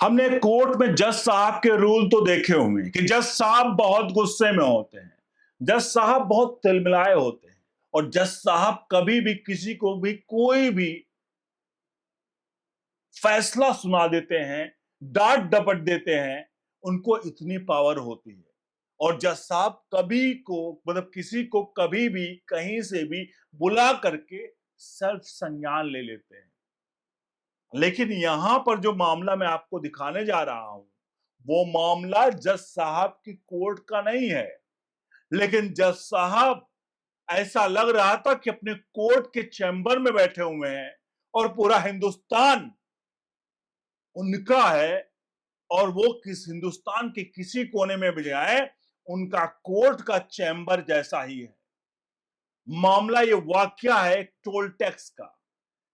हमने कोर्ट में जज साहब के रूल तो देखे होंगे कि जज साहब बहुत गुस्से में होते हैं, जज साहब बहुत तिलमिलाए होते हैं और जज साहब कभी भी किसी को भी कोई भी फैसला सुना देते हैं, डांट डपट देते हैं, उनको इतनी पावर होती है। और जज साहब कभी को मतलब किसी को कभी भी कहीं से भी बुला करके सर्व संज्ञान ले लेते हैं। लेकिन यहां पर जो मामला मैं आपको दिखाने जा रहा हूं, वो मामला जज साहब की कोर्ट का नहीं है, लेकिन जज साहब ऐसा लग रहा था कि अपने कोर्ट के चैम्बर में बैठे हुए हैं और पूरा हिंदुस्तान उनका है और वो किस हिंदुस्तान के किसी कोने में भी जाए, उनका कोर्ट का चैम्बर जैसा ही है। मामला ये वाकया है एक टोल टैक्स का,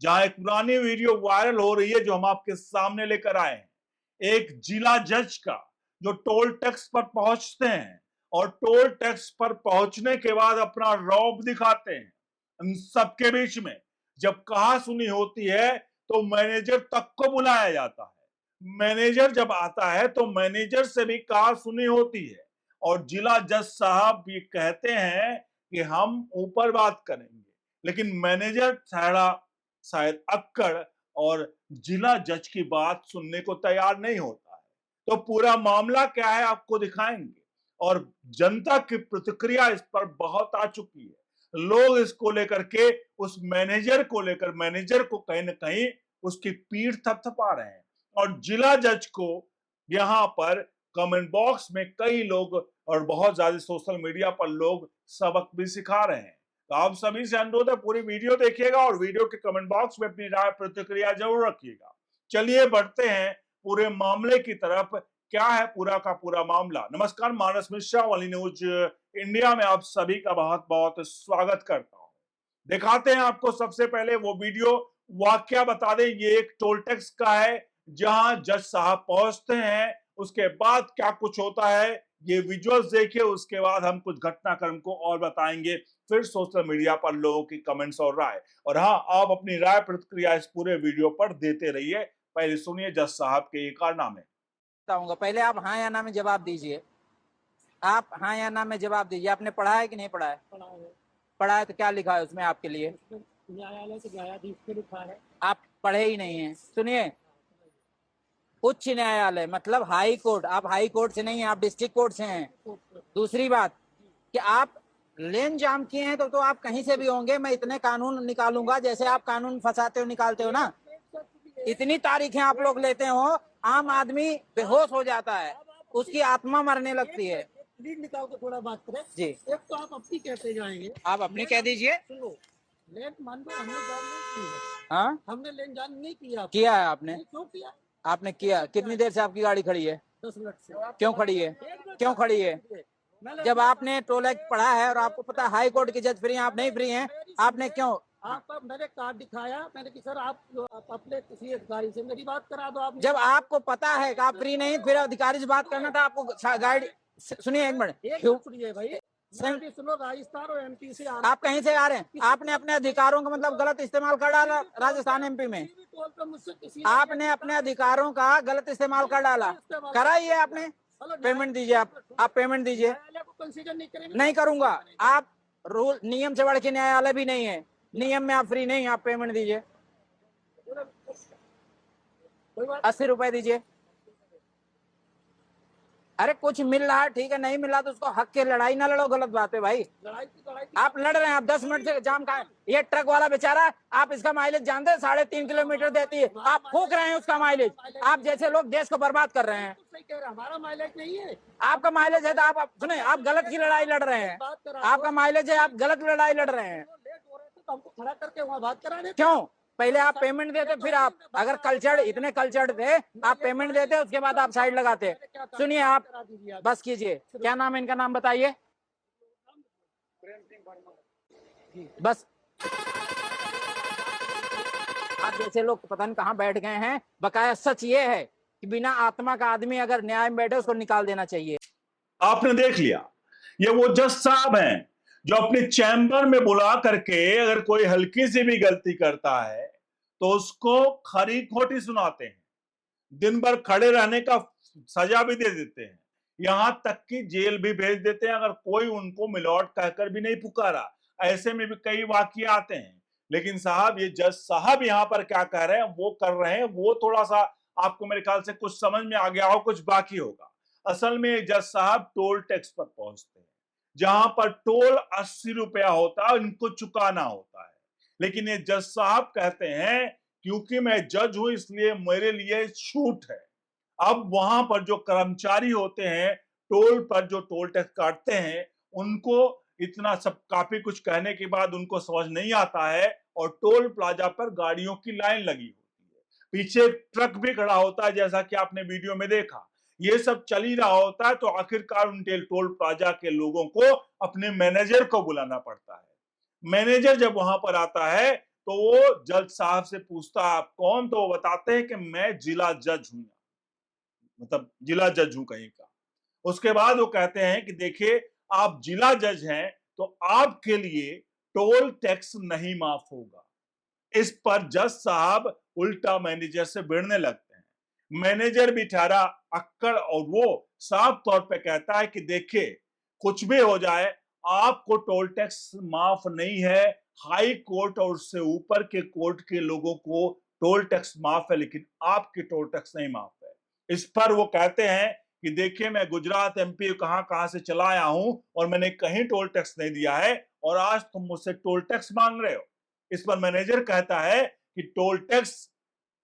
जहां एक पुरानी वीडियो वायरल हो रही है जो हम आपके सामने लेकर आए हैं। एक जिला जज का जो टोल टैक्स पर पहुंचते हैं और टोल टैक्स पर पहुंचने के बाद अपना रौब दिखाते हैं। इन सबके बीच में जब कहा सुनी होती है तो मैनेजर तक को बुलाया जाता है। मैनेजर जब आता है तो मैनेजर से भी कहा सुनी होती है और जिला जज साहब ये कहते हैं कि हम ऊपर बात करेंगे, लेकिन मैनेजर शायद अक्कड़ और जिला जज की बात सुनने को तैयार नहीं होता है। तो पूरा मामला क्या है आपको दिखाएंगे और जनता की प्रतिक्रिया इस पर बहुत आ चुकी है। लोग इसको लेकर के उस मैनेजर को लेकर मैनेजर को कहीं ना कहीं उसकी पीठ थपथपा रहे हैं और जिला जज को यहाँ पर कमेंट बॉक्स में कई लोग और बहुत ज्यादा सोशल मीडिया पर लोग सबक भी सिखा रहे हैं। तो आप सभी से अनुरोध है पूरी वीडियो देखिएगा और वीडियो के कमेंट बॉक्स में अपनी राय प्रतिक्रिया जरूर रखिएगा। चलिए बढ़ते हैं पूरे मामले की तरफ। क्या है पूरा का पूरा मामला। नमस्कार, मानस मिश्रा वाली न्यूज इंडिया में आप सभी का बहुत बहुत स्वागत करता हूं। दिखाते हैं आपको सबसे पहले वो वीडियो। वाकया बता दें, ये एक टोल टैक्स का है जहां जज साहब पहुंचते हैं, उसके बाद क्या कुछ होता है ये विजुअल्स देखिए, उसके बाद हम कुछ घटनाक्रम को और बताएंगे, फिर सोशल मीडिया पर लोगों की कमेंट्स और राय। और हाँ, आप अपनी राय प्रतिक्रिया इस पूरे वीडियो पर देते रहिए। पहले सुनिए जज साहब के ये कारनामे। बताऊंगा, पहले आप हाँ या ना में जवाब दीजिए। आप हाँ या ना में जवाब दीजिए। आपने पढ़ा है कि नहीं पढ़ा है? पढ़ा है तो क्या लिखा है उसमें आपके लिए? न्यायालय से न्यायाधीश पे लिखा है। आप पढ़े ही नहीं है। सुनिए, उच्च न्यायालय मतलब हाई कोर्ट। आप हाई कोर्ट से नहीं है, आप डिस्ट्रिक्ट कोर्ट से हैं। दूसरी बात कि आप लेन जाम किए हैं तो आप कहीं से भी होंगे। मैं इतने कानून निकालूंगा जैसे आप कानून फंसाते हो निकालते हो ना, इतनी तारीखें आप लोग लेते हो, आम आदमी बेहोश हो जाता है, उसकी आत्मा मरने लगती है। लीड निकाल के थोड़ा बात करें जी। एक तो आप अपनी कहते जाएंगे, आप अपनी कह दीजिए। सुनो, लेन मान लो हमने जान नहीं की है। हाँ, हमने लेन जान नहीं किया। किया है आपने। क्यों किया? आपने किया। कितनी देर से आपकी गाड़ी खड़ी है? 10 मिनट से। क्यों खड़ी है? क्यों खड़ी है? जब आपने टोल एक्ट पढ़ा है और आपको पता है हाई कोर्ट के जज फ्री हैं, आप नहीं फ्री हैं, आपने क्यों? आपका मैंने कार्ड दिखाया, मैंने कि सर आप अपने किसी अधिकारी से मेरी बात करा दो। आप जब आपको पता है कि आप फ्री नहीं, फिर अधिकारी से बात करना था आपको। गाड़ी सुनिए एक मिनट, सुनिए भाई, सुनो, राजस्थान और एमपी से आप कहीं से आ रहे हैं? आपने अपने अधिकारों का मतलब गलत इस्तेमाल कर डाला राजस्थान एमपी में। आपने अपने अधिकारों का गलत इस्तेमाल कर डाला। करा ही है आपने। पेमेंट दीजिए। आप पेमेंट दीजिए। नहीं करूंगा। आप रूल नियम से बढ़ के न्यायालय भी नहीं है। नियम में आप फ्री नहीं, आप पेमेंट दीजिए। 80 रुपए दीजिए। अरे कुछ मिल रहा है ठीक है, नहीं मिला तो उसको हक के लड़ाई ना लड़ो, गलत बात है भाई। आप लड़ रहे हैं, आप 10 मिनट से जाम का। ये ट्रक वाला बेचारा, आप इसका माइलेज जानते हैं 3.5 किलोमीटर देती है, आप फूक रहे हैं उसका माइलेज। आप जैसे लोग देश को बर्बाद कर रहे हैं। हमारा माइलेज नहीं है, आपका माइलेज है तो आप सुने, आप गलत की लड़ाई लड़ रहे हैं। आपका माइलेज है, आप गलत लड़ाई लड़ रहे हैं। हमको खड़ा करके वहाँ बात करा रहे। क्यों? पहले आप पेमेंट देते, फिर आप अगर कल्चर्ड इतने कल्चर्ड थे, आप पेमेंट देते, उसके बाद आप साइड लगाते। सुनिए, आप बस कीजिए। क्या नाम है इनका? नाम बताइए बस। आप जैसे लोग पता नहीं कहाँ बैठ गए हैं। बकाया सच ये है कि बिना आत्मा का आदमी अगर न्याय में बैठे उसको निकाल देना चाहिए। आपने देख लिया, ये वो जज साहब हैं जो अपने चैम्बर में बुला करके अगर कोई हल्की सी भी गलती करता है तो उसको खरी खोटी सुनाते हैं। दिन भर खड़े रहने का सजा भी दे देते हैं, यहां तक कि जेल भी भेज देते हैं अगर कोई उनको मिलॉर्ड कहकर भी नहीं पुकारा। ऐसे में भी कई वाकये आते हैं। लेकिन साहब, ये जज साहब यहाँ पर क्या कह रहे हैं, वो कर रहे हैं, वो थोड़ा सा आपको मेरे ख्याल से कुछ समझ में आ गया हो, कुछ बाकी होगा। असल में जज साहब टोल टैक्स पर पहुंचते हैं, जहां पर टोल 80 रुपया होता है, इनको चुकाना होता है। लेकिन ये जज साहब कहते हैं क्योंकि मैं जज हूं इसलिए मेरे लिए छूट है। अब वहां पर जो कर्मचारी होते हैं, टोल पर जो टोल टैक्स काटते हैं, उनको इतना सब काफी कुछ कहने के बाद उनको समझ नहीं आता है और टोल प्लाजा पर गाड़ियों की लाइन लगी होती है, पीछे एक ट्रक भी खड़ा होता है, जैसा कि आपने वीडियो में देखा। ये सब चल ही रहा होता है, तो आखिरकार उनके टोल प्लाजा के लोगों को अपने मैनेजर को बुलाना पड़ता है। मैनेजर जब वहां पर आता है तो वो जज साहब से पूछता है आप कौन, तो वो बताते हैं कि मैं जिला जज हूं, मतलब जिला जज हूं कहीं का। उसके बाद वो कहते हैं कि देखिए, आप जिला जज हैं तो आपके लिए टोल टैक्स नहीं माफ होगा। इस पर जज साहब उल्टा मैनेजर से भिड़ने लगते हैं। मैनेजर भी ठहरा अक्कड़ और वो साफ तौर पे कहता है कि देखिए, कुछ भी हो जाए, आपको टोल टैक्स माफ नहीं है। हाई कोर्ट और उससे ऊपर के कोर्ट के लोगों को टोल टैक्स माफ है, लेकिन आपकी टोल टैक्स नहीं माफ है। इस पर वो कहते हैं कि देखिए, मैं गुजरात एमपी कहां कहां से चला आया हूं और मैंने कहीं टोल टैक्स नहीं दिया है और आज तुम मुझसे टोल टैक्स मांग रहे हो। इस पर मैनेजर कहता है कि टोल टैक्स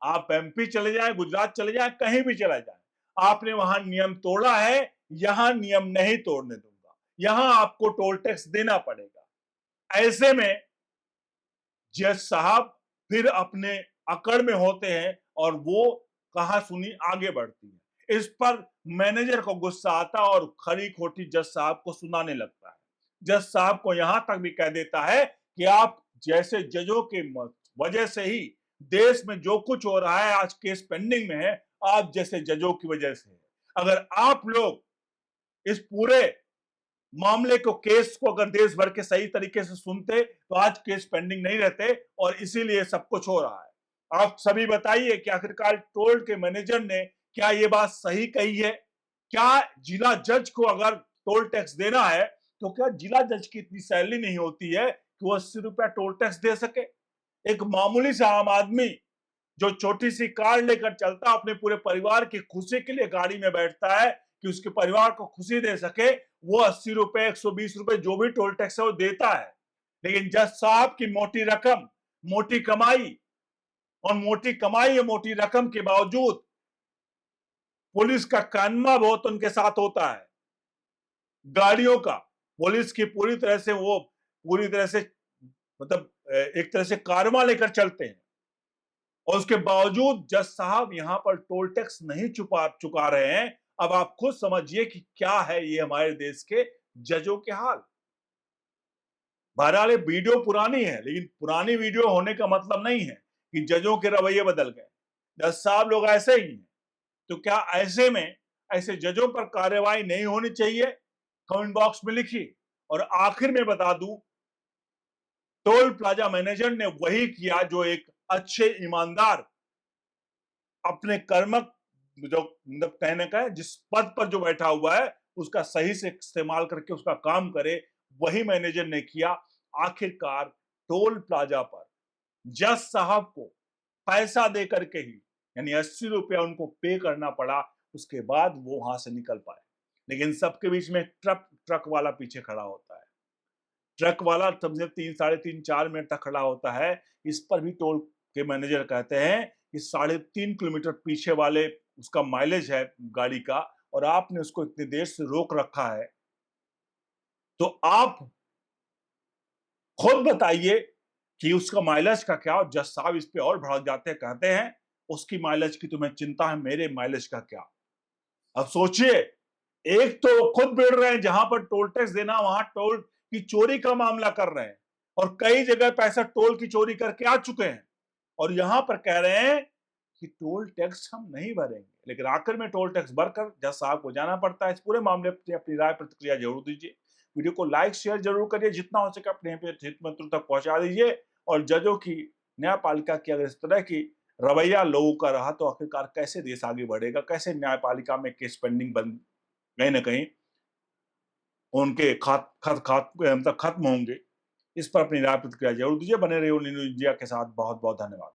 आप एमपी चले जाए, गुजरात चले जाए, कहीं भी चला जाए, आपने वहां नियम तोड़ा है, यहां नियम नहीं तोड़ने दूंगा, यहां आपको टोल टैक्स देना पड़ेगा। ऐसे में जज साहब फिर अपने अकड़ में होते हैं और वो कहा सुनी आगे बढ़ती है। इस पर मैनेजर को गुस्सा आता और खरी खोटी जज साहब को सुनाने लगता है। जज साहब को यहां तक भी कह देता है कि आप जैसे जजों के वजह से ही देश में जो कुछ हो रहा है, आज केस पेंडिंग में है, आप जैसे जजों की वजह से है। अगर आप लोग इस पूरे मामले को, केस को अगर देश भर के सही तरीके से सुनते तो आज केस पेंडिंग नहीं रहते और इसीलिए सब कुछ हो रहा है। आप सभी बताइए कि आखिरकार टोल के मैनेजर ने क्या ये बात सही कही है? क्या जिला जज को अगर टोल टैक्स देना है तो क्या जिला जज की इतनी सैलरी नहीं होती है कि वो 80 रुपया टोल टैक्स दे सके? एक मामूली सा आम आदमी जो छोटी सी कार लेकर चलता, अपने पूरे परिवार की खुशी के लिए गाड़ी में बैठता है कि उसके परिवार को खुशी दे सके, वो 80 रुपए, 120 रुपए जो भी टोल टैक्स है वो देता है। लेकिन जज साहब की मोटी रकम, मोटी कमाई और मोटी कमाई और मोटी रकम के बावजूद पुलिस का कानवा बहुत उनके साथ होता है। गाड़ियों का पुलिस की पूरी तरह से वो पूरी तरह से मतलब एक तरह से कारवां लेकर चलते हैं और उसके बावजूद जज साहब यहां पर टोल टैक्स नहीं चुका रहे हैं। अब आप खुद समझिए कि क्या है ये हमारे देश के जजों के हाल। बहरहाल वीडियो पुरानी है, लेकिन पुरानी वीडियो होने का मतलब नहीं है कि जजों के रवैये बदल गए। जज साहब लोग ऐसे ही हैं। तो क्या ऐसे में ऐसे जजों पर कार्रवाई नहीं होनी चाहिए? कमेंट बॉक्स में लिखिए। और आखिर में बता दूं, टोल प्लाजा मैनेजर ने वही किया जो एक अच्छे ईमानदार अपने कर्मक जो मतलब कहने का है, जिस पद पर जो बैठा हुआ है उसका सही से इस्तेमाल करके उसका काम करे, वही मैनेजर ने किया। आखिरकार टोल प्लाजा पर जज साहब को पैसा दे करके ही, यानी 80 रुपया उनको पे करना पड़ा, उसके बाद वो वहां से निकल पाए। लेकिन सबके बीच में ट्रक वाला पीछे खड़ा होता है। ट्रक वाला समझे 3, साढ़े 3, 4 मिनट तक खड़ा होता है। इस पर भी टोल के मैनेजर कहते हैं कि 3.5 किलोमीटर पीछे वाले उसका माइलेज है गाड़ी का और आपने उसको इतनी देर से रोक रखा है, तो आप खुद बताइए कि उसका माइलेज का क्या। और जज साहब इस पे और भड़क जाते हैं, कहते हैं उसकी माइलेज की तुम्हें चिंता है, मेरे माइलेज का क्या। अब सोचिए, एक तो खुद भिड़ रहे हैं, जहां पर टोल टैक्स देना वहां टोल की चोरी का मामला कर रहे हैं और कई जगह पैसा टोल की चोरी करके आ चुके हैं और यहां पर कह रहे हैं कि टोल टैक्स हम नहीं भरेंगे। लेकिन आखिर में टोल टैक्स भरकर जज साहब को जाना पड़ता है। इस पूरे मामले पर अपनी राय प्रतिक्रिया जरूर दीजिए। वीडियो को लाइक शेयर जरूर करिए, जितना हो सके अपने हित मित्रों तक पहुंचा दीजिए। और जजों की, न्यायपालिका की अगर इस तरह की रवैया लोगों का रहा तो आखिरकार कैसे देश आगे बढ़ेगा, कैसे न्यायपालिका में केस पेंडिंग बंद कहीं न कहीं उनके मतलब खत्म होंगे। इस पर अपनी राय प्रतिक्रिया ज़रूर दीजिए। बने रहिए न्यूज़ इंडिया के साथ। बहुत-बहुत धन्यवाद।